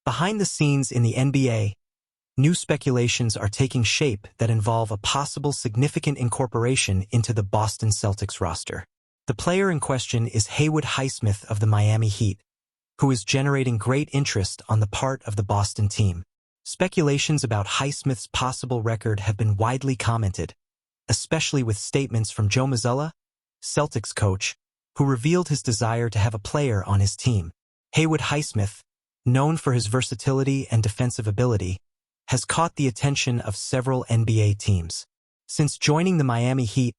Behind the scenes in the NBA, new speculations are taking shape that involve a possible significant incorporation into the Boston Celtics roster. The player in question is Highsmith of the Miami Heat, who is generating great interest on the part of the Boston team. Speculations about Highsmith's possible record have been widely commented, especially with statements from Joe Mazzulla, Celtics coach, who revealed his desire to have a player on his team. Highsmith, known for his versatility and defensive ability, has caught the attention of several NBA teams. Since joining the Miami Heat,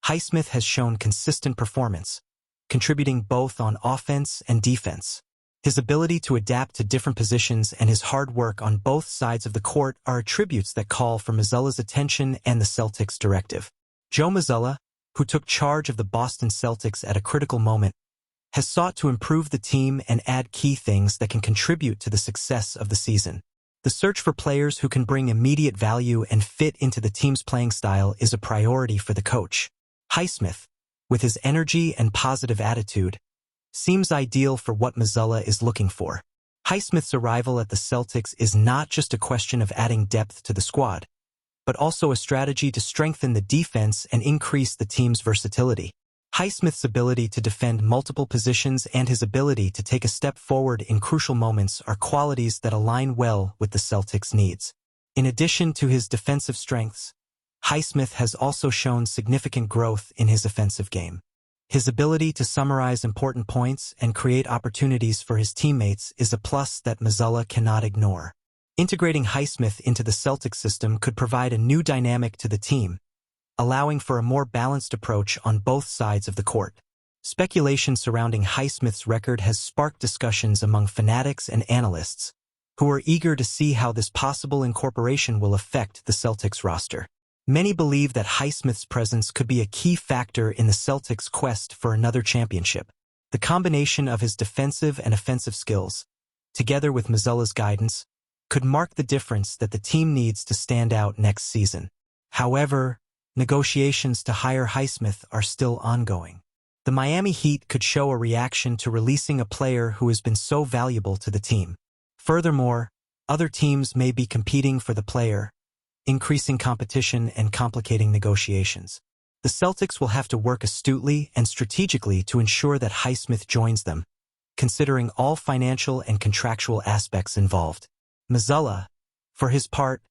Highsmith has shown consistent performance, contributing both on offense and defense. His ability to adapt to different positions and his hard work on both sides of the court are attributes that call for Mazzulla's attention and the Celtics' directive. Joe Mazzulla, who took charge of the Boston Celtics at a critical moment, has sought to improve the team and add key things that can contribute to the success of the season. The search for players who can bring immediate value and fit into the team's playing style is a priority for the coach. Highsmith, with his energy and positive attitude, seems ideal for what Mazzulla is looking for. Highsmith's arrival at the Celtics is not just a question of adding depth to the squad, but also a strategy to strengthen the defense and increase the team's versatility. Highsmith's ability to defend multiple positions and his ability to take a step forward in crucial moments are qualities that align well with the Celtics' needs. In addition to his defensive strengths, Highsmith has also shown significant growth in his offensive game. His ability to summarize important points and create opportunities for his teammates is a plus that Mazzulla cannot ignore. Integrating Highsmith into the Celtics system could provide a new dynamic to the team, allowing for a more balanced approach on both sides of the court. Speculation surrounding Highsmith's record has sparked discussions among fanatics and analysts, who are eager to see how this possible incorporation will affect the Celtics roster. Many believe that Highsmith's presence could be a key factor in the Celtics' quest for another championship. The combination of his defensive and offensive skills, together with Mazzulla's guidance, could mark the difference that the team needs to stand out next season. However, negotiations to hire Highsmith are still ongoing. The Miami Heat could show a reaction to releasing a player who has been so valuable to the team. Furthermore, other teams may be competing for the player, increasing competition and complicating negotiations. The Celtics will have to work astutely and strategically to ensure that Highsmith joins them, considering all financial and contractual aspects involved. Mazzulla, for his part,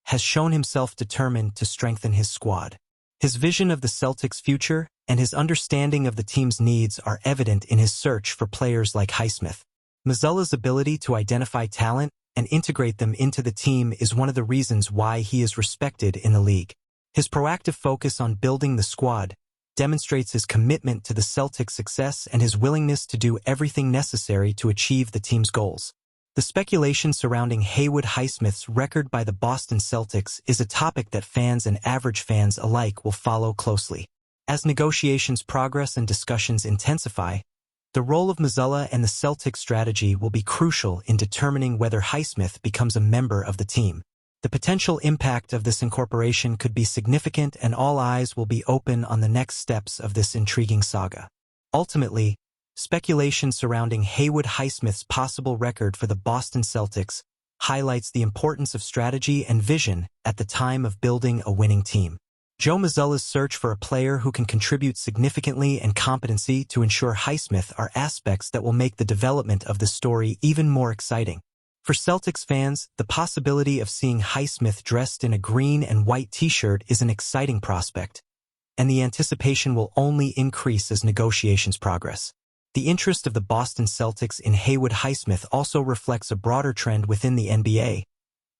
has shown himself determined to strengthen his squad. His vision of the Celtics' future and his understanding of the team's needs are evident in his search for players like Highsmith. Mazzulla's ability to identify talent and integrate them into the team is one of the reasons why he is respected in the league. His proactive focus on building the squad demonstrates his commitment to the Celtics' success and his willingness to do everything necessary to achieve the team's goals. The speculation surrounding Highsmith's record by the Boston Celtics is a topic that fans and average fans alike will follow closely. As negotiations progress and discussions intensify, the role of Mazzulla and the Celtics strategy will be crucial in determining whether Highsmith becomes a member of the team. The potential impact of this incorporation could be significant, and all eyes will be open on the next steps of this intriguing saga. Ultimately, speculation surrounding Highsmith's possible record for the Boston Celtics highlights the importance of strategy and vision at the time of building a winning team. Joe Mazzulla's search for a player who can contribute significantly and competency to ensure Highsmith are aspects that will make the development of the story even more exciting. For Celtics fans, the possibility of seeing Highsmith dressed in a green and white t-shirt is an exciting prospect, and the anticipation will only increase as negotiations progress. The interest of the Boston Celtics in Highsmith also reflects a broader trend within the NBA,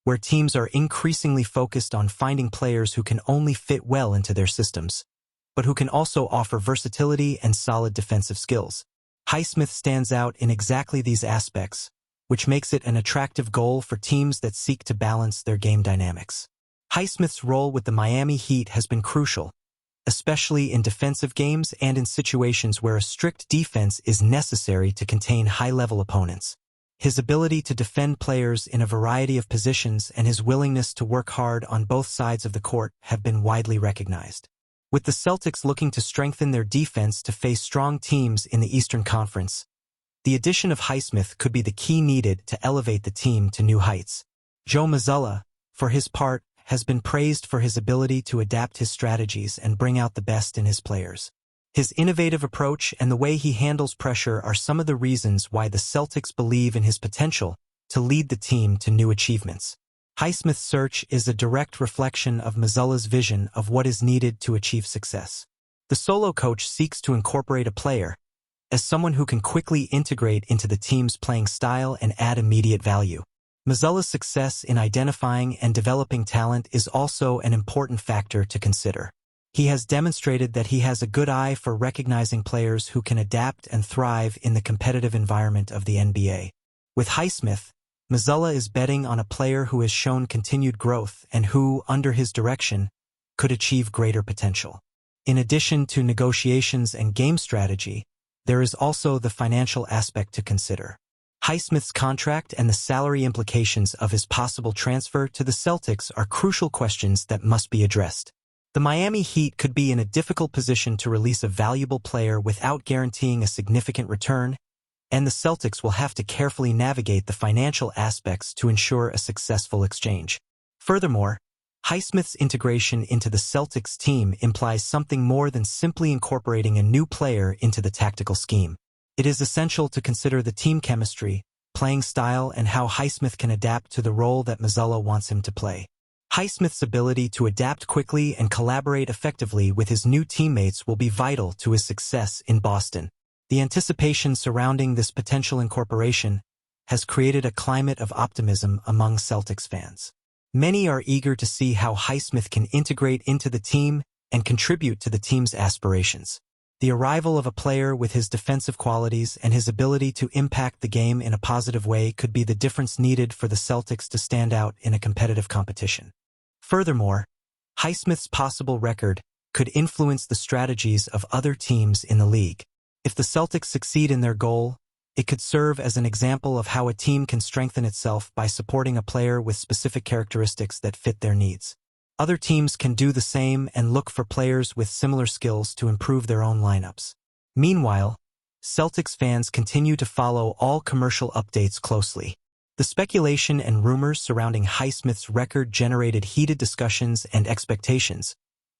where teams are increasingly focused on finding players who can only fit well into their systems, but who can also offer versatility and solid defensive skills. Highsmith stands out in exactly these aspects, which makes it an attractive goal for teams that seek to balance their game dynamics. Highsmith's role with the Miami Heat has been crucial, especially in defensive games and in situations where a strict defense is necessary to contain high-level opponents. His ability to defend players in a variety of positions and his willingness to work hard on both sides of the court have been widely recognized. With the Celtics looking to strengthen their defense to face strong teams in the Eastern Conference, the addition of Highsmith could be the key needed to elevate the team to new heights. Joe Mazzulla, for his part, has been praised for his ability to adapt his strategies and bring out the best in his players. His innovative approach and the way he handles pressure are some of the reasons why the Celtics believe in his potential to lead the team to new achievements. Highsmith's search is a direct reflection of Mazzulla's vision of what is needed to achieve success. The solo coach seeks to incorporate a player as someone who can quickly integrate into the team's playing style and add immediate value. Mazzulla's success in identifying and developing talent is also an important factor to consider. He has demonstrated that he has a good eye for recognizing players who can adapt and thrive in the competitive environment of the NBA. With Highsmith, Mazzulla is betting on a player who has shown continued growth and who, under his direction, could achieve greater potential. In addition to negotiations and game strategy, there is also the financial aspect to consider. Highsmith's contract and the salary implications of his possible transfer to the Celtics are crucial questions that must be addressed. The Miami Heat could be in a difficult position to release a valuable player without guaranteeing a significant return, and the Celtics will have to carefully navigate the financial aspects to ensure a successful exchange. Furthermore, Highsmith's integration into the Celtics team implies something more than simply incorporating a new player into the tactical scheme. It is essential to consider the team chemistry, playing style, and how Highsmith can adapt to the role that Mazzulla wants him to play. Highsmith's ability to adapt quickly and collaborate effectively with his new teammates will be vital to his success in Boston. The anticipation surrounding this potential incorporation has created a climate of optimism among Celtics fans. Many are eager to see how Highsmith can integrate into the team and contribute to the team's aspirations. The arrival of a player with his defensive qualities and his ability to impact the game in a positive way could be the difference needed for the Celtics to stand out in a competitive competition. Furthermore, Highsmith's possible record could influence the strategies of other teams in the league. If the Celtics succeed in their goal, it could serve as an example of how a team can strengthen itself by supporting a player with specific characteristics that fit their needs. Other teams can do the same and look for players with similar skills to improve their own lineups. Meanwhile, Celtics fans continue to follow all commercial updates closely. The speculation and rumors surrounding Highsmith's record generated heated discussions and expectations,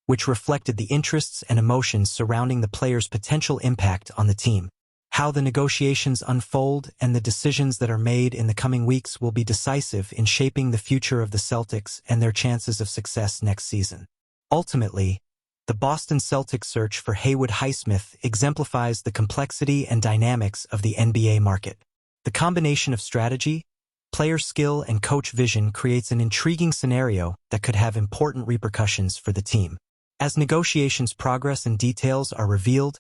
which reflected the interests and emotions surrounding the player's potential impact on the team. How the negotiations unfold and the decisions that are made in the coming weeks will be decisive in shaping the future of the Celtics and their chances of success next season. Ultimately, the Boston Celtics search for Haywood Highsmith exemplifies the complexity and dynamics of the NBA market. The combination of strategy, player skill, and coach vision creates an intriguing scenario that could have important repercussions for the team. As negotiations progress and details are revealed,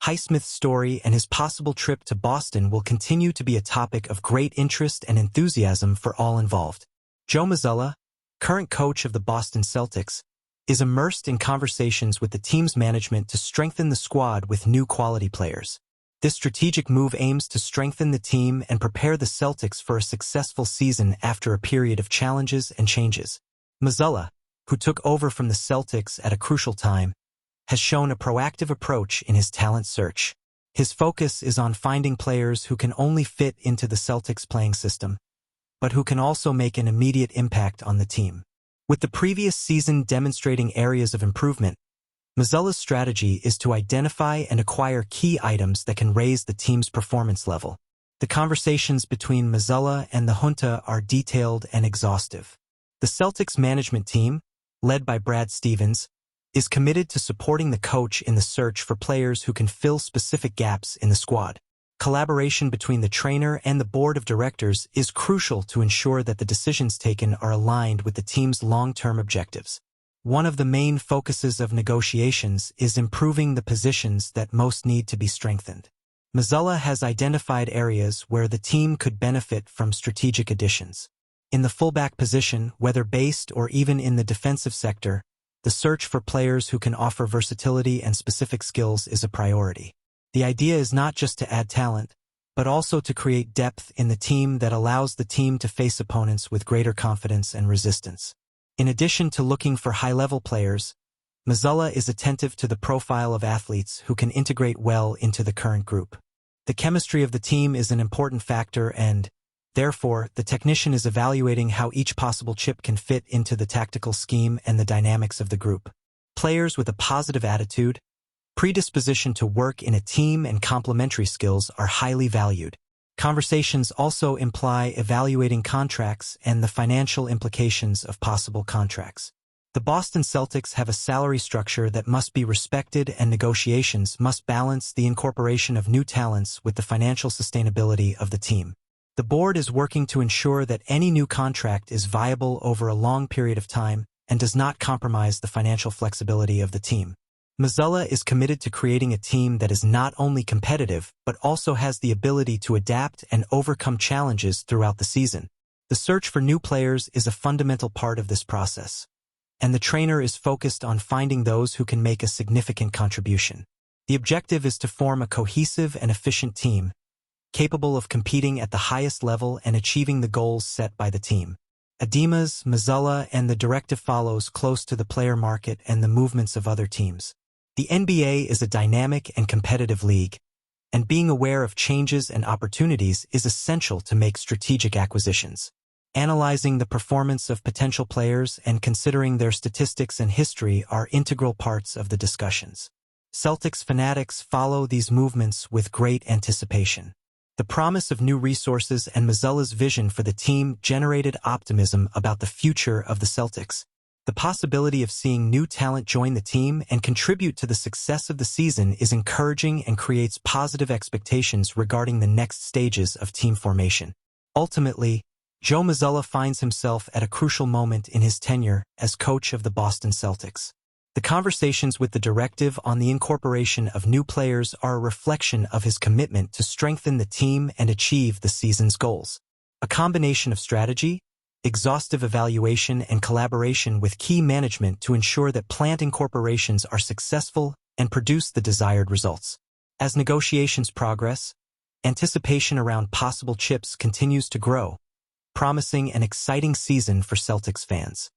Highsmith's story and his possible trip to Boston will continue to be a topic of great interest and enthusiasm for all involved. Joe Mazzulla, current coach of the Boston Celtics, is immersed in conversations with the team's management to strengthen the squad with new quality players. This strategic move aims to strengthen the team and prepare the Celtics for a successful season after a period of challenges and changes. Mazzulla, who took over from the Celtics at a crucial time, has shown a proactive approach in his talent search. His focus is on finding players who can only fit into the Celtics playing system, but who can also make an immediate impact on the team. With the previous season demonstrating areas of improvement, Mazzulla's strategy is to identify and acquire key items that can raise the team's performance level. The conversations between Mazzulla and the junta are detailed and exhaustive. The Celtics management team, led by Brad Stevens, is committed to supporting the coach in the search for players who can fill specific gaps in the squad. Collaboration between the trainer and the board of directors is crucial to ensure that the decisions taken are aligned with the team's long-term objectives. One of the main focuses of negotiations is improving the positions that most need to be strengthened. Mazzulla has identified areas where the team could benefit from strategic additions. In the fullback position, whether based or even in the defensive sector, the search for players who can offer versatility and specific skills is a priority. The idea is not just to add talent, but also to create depth in the team that allows the team to face opponents with greater confidence and resistance. In addition to looking for high-level players, Mazzulla is attentive to the profile of athletes who can integrate well into the current group. The chemistry of the team is an important factor and, therefore, the technician is evaluating how each possible chip can fit into the tactical scheme and the dynamics of the group. Players with a positive attitude, predisposition to work in a team and complementary skills are highly valued. Conversations also imply evaluating contracts and the financial implications of possible contracts. The Boston Celtics have a salary structure that must be respected, and negotiations must balance the incorporation of new talents with the financial sustainability of the team. The board is working to ensure that any new contract is viable over a long period of time and does not compromise the financial flexibility of the team. Mazzulla is committed to creating a team that is not only competitive but also has the ability to adapt and overcome challenges throughout the season. The search for new players is a fundamental part of this process, and the trainer is focused on finding those who can make a significant contribution. The objective is to form a cohesive and efficient team, capable of competing at the highest level and achieving the goals set by the team. Adima's, Mazzulla, and the directive follows close to the player market and the movements of other teams. The NBA is a dynamic and competitive league, and being aware of changes and opportunities is essential to make strategic acquisitions. Analyzing the performance of potential players and considering their statistics and history are integral parts of the discussions. Celtics fanatics follow these movements with great anticipation. The promise of new resources and Mazzulla's vision for the team generated optimism about the future of the Celtics. The possibility of seeing new talent join the team and contribute to the success of the season is encouraging and creates positive expectations regarding the next stages of team formation. Ultimately, Joe Mazzulla finds himself at a crucial moment in his tenure as coach of the Boston Celtics. The conversations with the directive on the incorporation of new players are a reflection of his commitment to strengthen the team and achieve the season's goals. A combination of strategy, exhaustive evaluation, and collaboration with key management to ensure that planned incorporations are successful and produce the desired results. As negotiations progress, anticipation around possible chips continues to grow, promising an exciting season for Celtics fans.